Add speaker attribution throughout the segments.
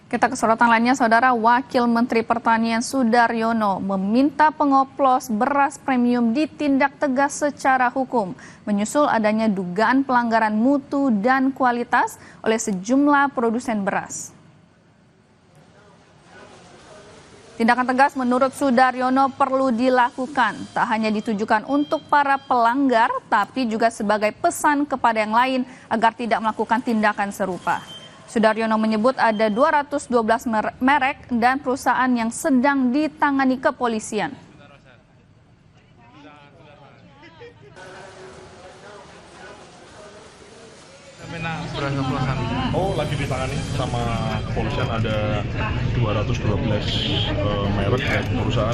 Speaker 1: Kita ke sorotan lainnya, Saudara. Wakil Menteri Pertanian Sudaryono meminta pengoplos beras premium ditindak tegas secara hukum, menyusul adanya dugaan pelanggaran mutu dan kualitas oleh sejumlah produsen beras. Tindakan tegas menurut Sudaryono perlu dilakukan, tak hanya ditujukan untuk para pelanggar, tapi juga sebagai pesan kepada yang lain agar tidak melakukan tindakan serupa. Sudaryono menyebut ada 212 merek dan perusahaan yang sedang ditangani kepolisian.
Speaker 2: Oh, lagi ditangani sama kepolisian, ada 212 merek dan perusahaan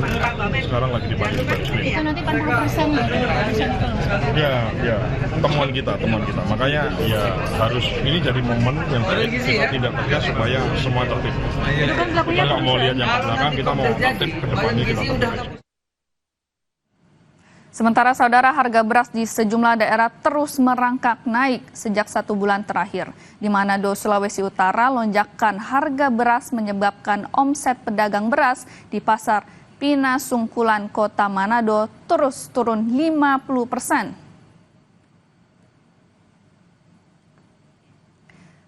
Speaker 2: sekarang lagi dipanggil Baris-Krim.
Speaker 3: Itu nanti pantang persen
Speaker 2: Ya, temuan kita. Makanya ya harus ini jadi momen yang kita tidak tegas supaya semua tertib. Kita nggak mau lihat yang ke belakang, kita mau tertib ke depannya kita tegas.
Speaker 1: Sementara, Saudara, harga beras di sejumlah daerah terus merangkak naik sejak 1 bulan terakhir. Di Manado, Sulawesi Utara, lonjakan harga beras menyebabkan omset pedagang beras di pasar Pinasungkulan, Kota Manado terus turun 50%.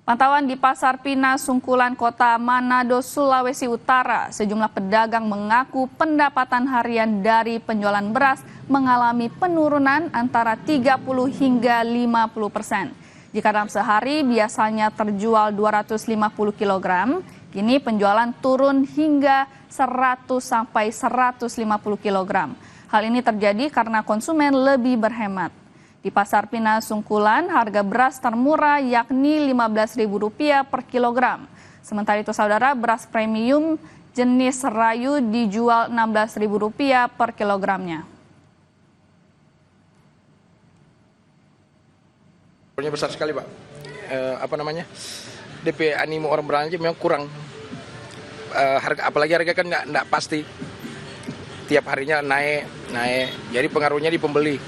Speaker 1: Pantauan di Pasar Pinasungkulan, Kota Manado, Sulawesi Utara, sejumlah pedagang mengaku pendapatan harian dari penjualan beras mengalami penurunan antara 30 hingga 50%. Jika dalam sehari biasanya terjual 250 kg, kini penjualan turun hingga 100 sampai 150 kg. Hal ini terjadi karena konsumen lebih berhemat. Di Pasar Pinasungkulan, harga beras termurah yakni Rp15.000 per kilogram. Sementara itu, Saudara, beras premium jenis Rayu dijual Rp16.000 per kilogramnya.
Speaker 4: Besar sekali, Pak. DP animo orang belanja memang kurang. Apalagi harga kan nggak pasti. Tiap harinya naik. Jadi pengaruhnya di pembeli.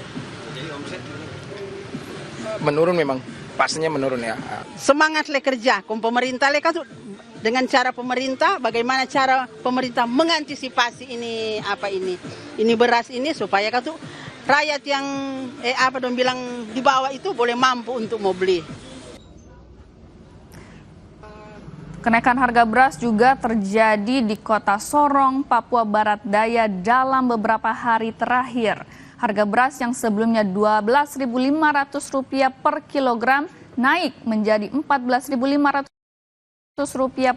Speaker 4: Menurun memang, pastinya menurun ya.
Speaker 5: Semangat kerja, pemerintah dengan cara pemerintah, bagaimana cara pemerintah mengantisipasi ini beras ini supaya rakyat yang bilang di bawah itu boleh mampu untuk mau beli.
Speaker 1: Kenaikan harga beras juga terjadi di Kota Sorong, Papua Barat Daya dalam beberapa hari terakhir. Harga beras yang sebelumnya Rp12.500 per kilogram naik menjadi Rp14.500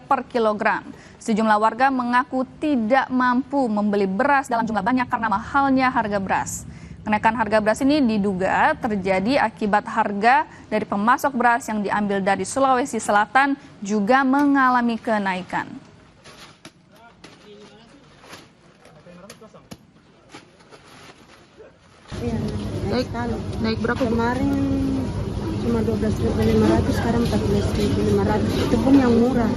Speaker 1: per kilogram. Sejumlah warga mengaku tidak mampu membeli beras dalam jumlah banyak karena mahalnya harga beras. Kenaikan harga beras ini diduga terjadi akibat harga dari pemasok beras yang diambil dari Sulawesi Selatan juga mengalami kenaikan.
Speaker 3: Naik berapa?
Speaker 6: Kemarin cuma 12.500, sekarang 14.500. Itu pun yang murah.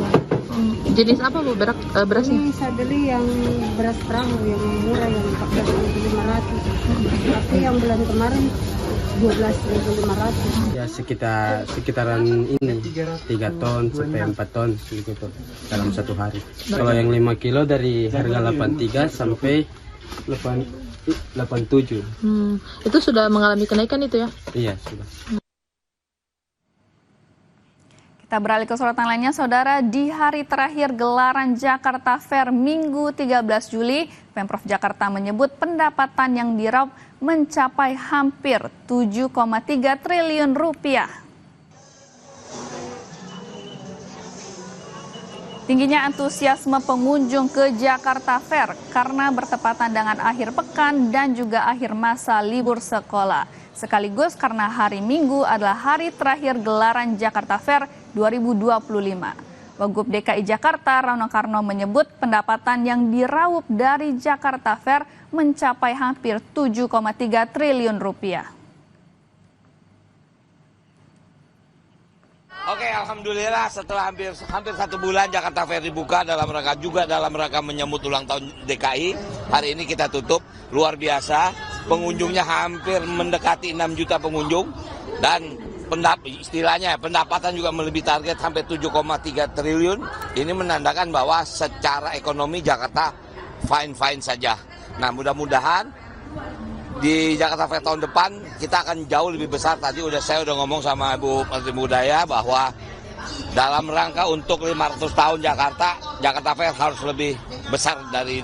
Speaker 3: Jenis apa Bu berasnya?
Speaker 6: Ini saya beli yang beras perahu yang murah, yang 14.500. Tapi yang bulan kemarin 12.500.
Speaker 7: Ya sekitaran ini 3 ton sampai 4 ton gitu dalam satu hari. Kalau yang 5 kilo dari harga 83 sampai 87.
Speaker 3: Itu sudah mengalami kenaikan itu ya?
Speaker 7: Iya, sudah.
Speaker 1: Kita beralih ke sorotan lainnya, Saudara. Di hari terakhir gelaran Jakarta Fair Minggu 13 Juli, Pemprov Jakarta menyebut pendapatan yang diraup mencapai hampir 7,3 triliun rupiah. Tingginya antusiasme pengunjung ke Jakarta Fair karena bertepatan dengan akhir pekan dan juga akhir masa libur sekolah. Sekaligus karena hari Minggu adalah hari terakhir gelaran Jakarta Fair 2025. Wagub DKI Jakarta, Rano Karno, menyebut pendapatan yang diraup dari Jakarta Fair mencapai hampir 7,3 triliun rupiah.
Speaker 8: Oke, alhamdulillah setelah hampir 1 bulan Jakarta Fair dibuka dalam rangka menyambut ulang tahun DKI. Hari ini kita tutup, luar biasa. Pengunjungnya hampir mendekati 6 juta pengunjung dan istilahnya pendapatan juga melebihi target sampai 7,3 triliun. Ini menandakan bahwa secara ekonomi Jakarta fine-fine saja. Nah, mudah-mudahan di Jakarta Fair tahun depan kita akan jauh lebih besar. Tadi saya udah ngomong sama Ibu Menteri Budaya bahwa dalam rangka untuk 500 tahun Jakarta Fair harus lebih besar dari